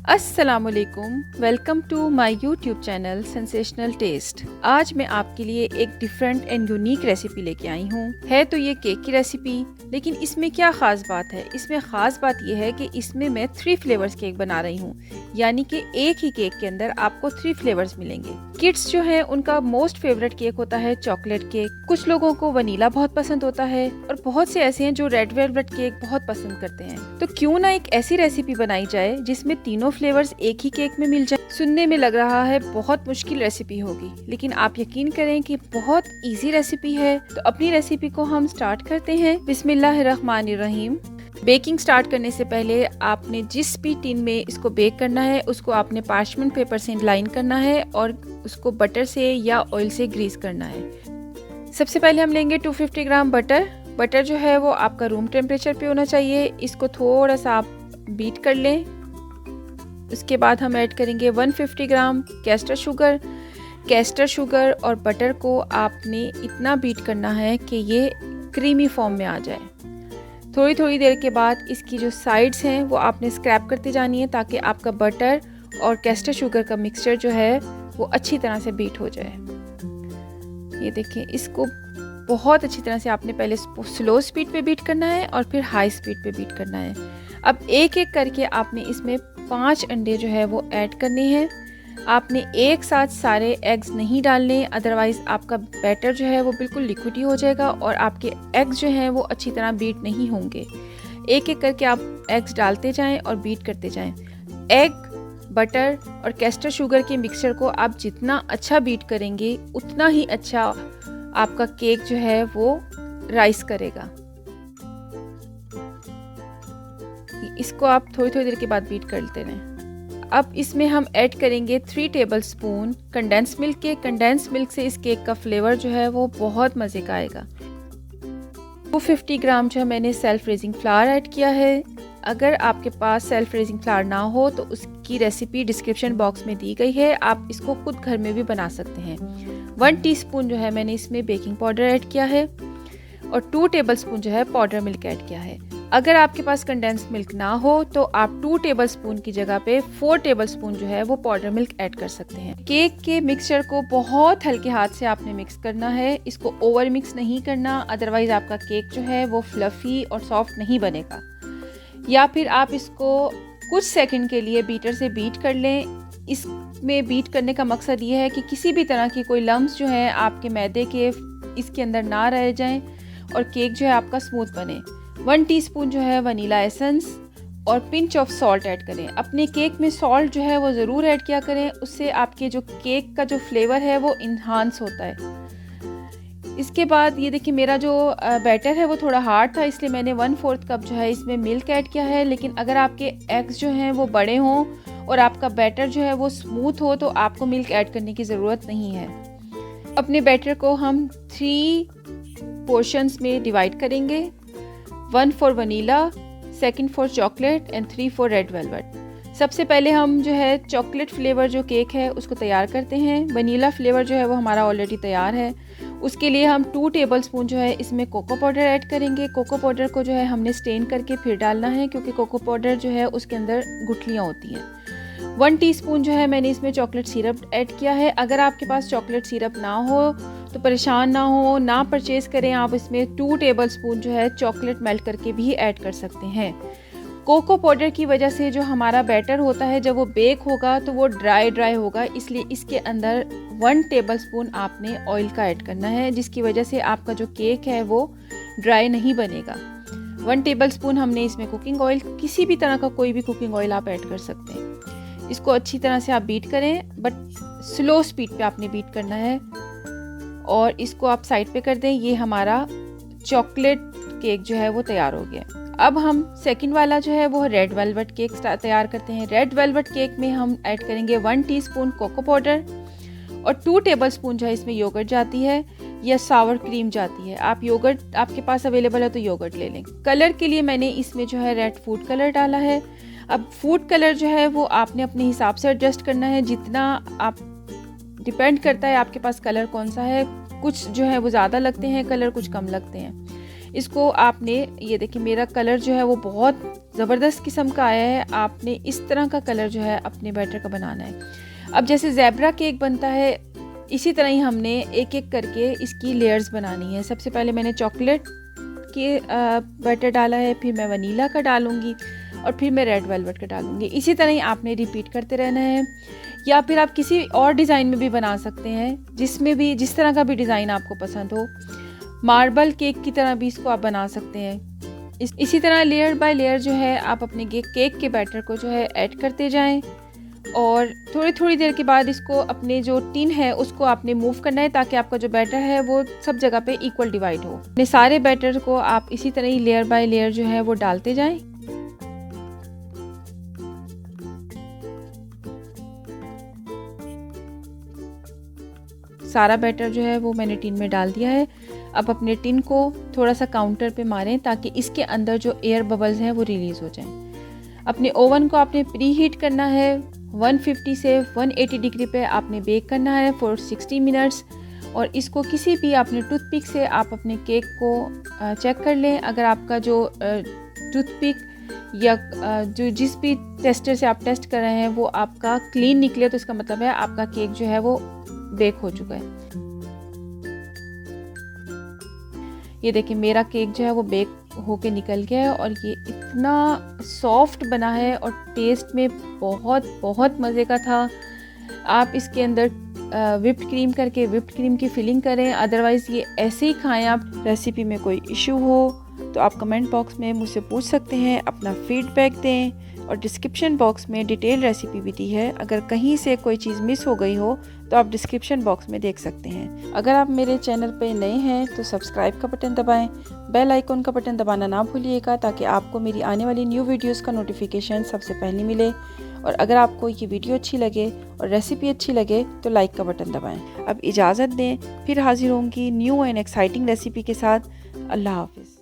अस्सलामुअलैकुम, welcome to my YouTube channel sensational taste. आज मैं आपके लिए एक डिफरेंट एंड यूनिक रेसिपी लेके आई हूँ। है तो ये केक की रेसिपी, लेकिन इसमें क्या ख़ास बात है? इसमें ख़ास बात ये है कि इसमें मैं 3 फ्लेवर्स केक बना रही हूँ, यानी कि एक ही केक के अंदर आपको 3 फ्लेवर्स मिलेंगे। किड्स जो है उनका मोस्ट फेवरेट केक होता है चॉकलेट केक। कुछ लोगों को वनीला बहुत पसंद होता है और बहुत से ऐसे हैं जो रेड वेलवेट केक बहुत पसंद करते हैं। तो क्यों ना एक ऐसी रेसिपी बनाई जाए जिसमें तीनों फ्लेवर्स एक ही केक में मिल जाए। सुनने में लग रहा है बहुत मुश्किल रेसिपी होगी, लेकिन आप यकीन करें कि बहुत इजी रेसिपी है। तो अपनी रेसिपी को हम स्टार्ट करते हैं। बिस्मिल्लाहिर्रहमानिर्रहीम। बेकिंग स्टार्ट करने से पहले आपने जिस भी टिन में इसको बेक करना है उसको आपने पार्चमेंट पेपर से लाइन करना है और उसको बटर से या ऑयल से ग्रीस करना है। सबसे पहले हम लेंगे 250 ग्राम बटर। बटर जो है वो आपका रूम टेम्परेचर पे होना चाहिए। इसको थोड़ा सा आप बीट कर लें। उसके बाद हम ऐड करेंगे 150 ग्राम कैस्टर शुगर। कैस्टर शुगर और बटर को आपने इतना बीट करना है कि ये क्रीमी फॉर्म में आ जाए। थोड़ी थोड़ी देर के बाद इसकी जो साइड्स हैं वो आपने स्क्रैप करते जानी है, ताकि आपका बटर और कैस्टर शुगर का मिक्सचर जो है वो अच्छी तरह से बीट हो जाए। ये देखिए, इसको बहुत अच्छी तरह से आपने पहले स्लो स्पीड पे बीट करना है और फिर हाई स्पीड पे बीट करना है। अब एक एक करके आपने इसमें 5 अंडे जो है वो ऐड करने हैं। आपने एक साथ सारे एग्स नहीं डालने, अदरवाइज़ आपका बैटर जो है वो बिल्कुल लिक्विडी हो जाएगा और आपके एग्स जो हैं वो अच्छी तरह बीट नहीं होंगे। एक एक करके आप एग्स डालते जाएं और बीट करते जाएं। एग, बटर और कैस्टर शुगर के मिक्सचर को आप जितना अच्छा बीट करेंगे उतना ही अच्छा आपका केक जो है वो राइस करेगा। इसको आप थोड़ी थोड़ी देर के बाद बीट करते रहें। अब इसमें हम ऐड करेंगे 3 टेबलस्पून कंडेंस मिल्क के। कंडेंस मिल्क से इस केक का फ्लेवर जो है वो बहुत मज़े का आएगा। 250 ग्राम जो है मैंने सेल्फ रेजिंग फ्लावर ऐड किया है। अगर आपके पास सेल्फ रेजिंग फ्लावर ना हो तो उसकी रेसिपी डिस्क्रिप्शन बॉक्स में दी गई है, आप इसको खुद घर में भी बना सकते हैं। 1 टीस्पून जो है मैंने इसमें बेकिंग पाउडर ऐड किया है और 2 टेबलस्पून जो है पाउडर मिल्क ऐड किया है। अगर आपके पास कंडेंस्ड मिल्क ना हो तो आप 2 टेबलस्पून की जगह पे 4 टेबलस्पून जो है वो पाउडर मिल्क ऐड कर सकते हैं। केक के मिक्सचर को बहुत हल्के हाथ से आपने मिक्स करना है। इसको ओवर मिक्स नहीं करना, अदरवाइज आपका केक जो है वो फ्लफी और सॉफ्ट नहीं बनेगा। या फिर आप इसको कुछ सेकंड के लिए बीटर से बीट कर लें। इसमें बीट करने का मकसद ये है कि किसी भी तरह की कोई लम्स जो है आपके मैदे के इसके अंदर ना रह जाएं और केक जो है आपका स्मूथ बने। 1 टीस्पून जो है वनीला एसेंस और पिंच ऑफ सॉल्ट ऐड करें। अपने केक में सॉल्ट जो है वो ज़रूर ऐड किया करें, उससे आपके जो केक का जो फ्लेवर है वो इन्हांस होता है। इसके बाद ये देखिए, मेरा जो बैटर है वो थोड़ा हार्ड था, इसलिए मैंने 1/4 कप जो है इसमें मिल्क ऐड किया है। लेकिन अगर आपके एग्स जो हैं वो बड़े हों और आपका बैटर जो है वो स्मूथ हो तो आपको मिल्क ऐड करने की ज़रूरत नहीं है। अपने बैटर को हम 3 पोर्शंस में डिवाइड करेंगे। 1 for vanilla, 2 for chocolate and 3 for red velvet. सबसे पहले हम जो है चॉकलेट फ्लेवर जो केक है उसको तैयार करते हैं। वनीला फ्लेवर जो है वो हमारा ऑलरेडी तैयार है। उसके लिए हम 2 टेबलस्पून जो है इसमें कोको पाउडर ऐड करेंगे। कोको पाउडर को जो है हमने स्टेन करके फिर डालना है, क्योंकि कोको पाउडर जो है उसके अंदर गुठलियाँ होती हैं। 1 टीस्पून जो है मैंने इसमें चॉकलेट सिरप ऐड किया है। अगर आपके पास चॉकलेट सिरप ना हो तो परेशान ना हो, ना परचेज करें। आप इसमें 2 टेबलस्पून जो है चॉकलेट मेल्ट करके भी ऐड कर सकते हैं। कोको पाउडर की वजह से जो हमारा बैटर होता है जब वो बेक होगा तो वो ड्राई होगा, इसलिए इसके अंदर 1 टेबलस्पून आपने ऑयल का ऐड करना है, जिसकी वजह से आपका जो केक है वो ड्राई नहीं बनेगा। 1 टेबलस्पून हमने इसमें कुकिंग ऑयल, किसी भी तरह का कोई भी कुकिंग ऑयल आप ऐड कर सकते हैं। इसको अच्छी तरह से आप बीट करें, बट स्लो स्पीड पे आपने बीट करना है और इसको आप साइड पे कर दें। ये हमारा चॉकलेट केक जो है वो तैयार हो गया। अब हम सेकंड वाला जो है वो रेड वेलवेट केक तैयार करते हैं। रेड वेलवेट केक में हम ऐड करेंगे 1 टीस्पून कोको पाउडर और 2 टेबलस्पून जो है इसमें योगर्ट जाती है या सावर क्रीम जाती है। आप योगर्ट आपके पास अवेलेबल है तो योगर्ट ले लें। कलर के लिए मैंने इसमें जो है रेड फूड कलर डाला है। अब फूड कलर जो है वो आपने अपने हिसाब से एडजस्ट करना है, जितना आप डिपेंड करता है आपके पास कलर कौन सा है। कुछ जो है वो ज़्यादा लगते हैं कलर, कुछ कम लगते हैं। इसको आपने, ये देखिए मेरा कलर जो है वो बहुत ज़बरदस्त किस्म का आया है। आपने इस तरह का कलर जो है अपने बैटर का बनाना है। अब जैसे ज़ेब्रा केक बनता है, इसी तरह ही हमने एक एक करके इसकी लेयर्स बनानी है। सबसे पहले मैंने चॉकलेट के बैटर डाला है, फिर मैं वनीला का डालूँगी और फिर मैं रेड वेलवेट का डालूँगी। इसी तरह ही आपने रिपीट करते रहना है। या फिर आप किसी और डिज़ाइन में भी बना सकते हैं, जिसमें भी जिस तरह का भी डिज़ाइन आपको पसंद हो। मार्बल केक की तरह भी इसको आप बना सकते हैं। इसी तरह लेयर बाय लेयर जो है आप अपने केक के बैटर को जो है ऐड करते जाएं और थोड़ी थोड़ी देर के बाद इसको अपने जो टिन है उसको आपने मूव करना है, ताकि आपका जो बैटर है वो सब जगह पे इक्वल डिवाइड हो। अपने सारे बैटर को आप इसी तरह ही लेयर बाय लेयर जो है वो डालते जाएं। सारा बैटर जो है वो मैंने टिन में डाल दिया है। अब अपने टिन को थोड़ा सा काउंटर पे मारें ताकि इसके अंदर जो एयर बबल्स हैं वो रिलीज़ हो जाएं। अपने ओवन को आपने प्री हीट करना है। 150 से 180 डिग्री पे आपने बेक करना है फॉर 60 मिनट्स। और इसको किसी भी आपने टूथपिक से आप अपने केक को चेक कर लें। अगर आपका जो टूथपिक या जो जिस भी टेस्टर से आप टेस्ट कर रहे हैं वो आपका क्लीन निकले, तो इसका मतलब है आपका केक जो है वो बेक हो चुका है। ये देखिए मेरा केक जो है वो बेक होके निकल गया है और ये इतना सॉफ्ट बना है और टेस्ट में बहुत बहुत मज़े का था। आप इसके अंदर विप्ड क्रीम करके विप्ड क्रीम की फिलिंग करें, अदरवाइज़ ये ऐसे ही खाएं आप। रेसिपी में कोई इशू हो तो आप कमेंट बॉक्स में मुझसे पूछ सकते हैं, अपना फीडबैक दें। और डिस्क्रिप्शन बॉक्स में डिटेल रेसिपी भी दी है। अगर कहीं से कोई चीज़ मिस हो गई हो तो आप डिस्क्रिप्शन बॉक्स में देख सकते हैं। अगर आप मेरे चैनल पर नए हैं तो सब्सक्राइब का बटन दबाएं, बेल आइकॉन का बटन दबाना ना भूलिएगा, ताकि आपको मेरी आने वाली न्यू वीडियोस का नोटिफिकेशन सबसे पहले मिले। और अगर आपको ये वीडियो अच्छी लगे और रेसिपी अच्छी लगे तो लाइक का बटन दबाएं। अब इजाज़त दें, फिर हाजिर होंगी न्यू एंड एक्साइटिंग रेसिपी के साथ। अल्लाह हाफिज़।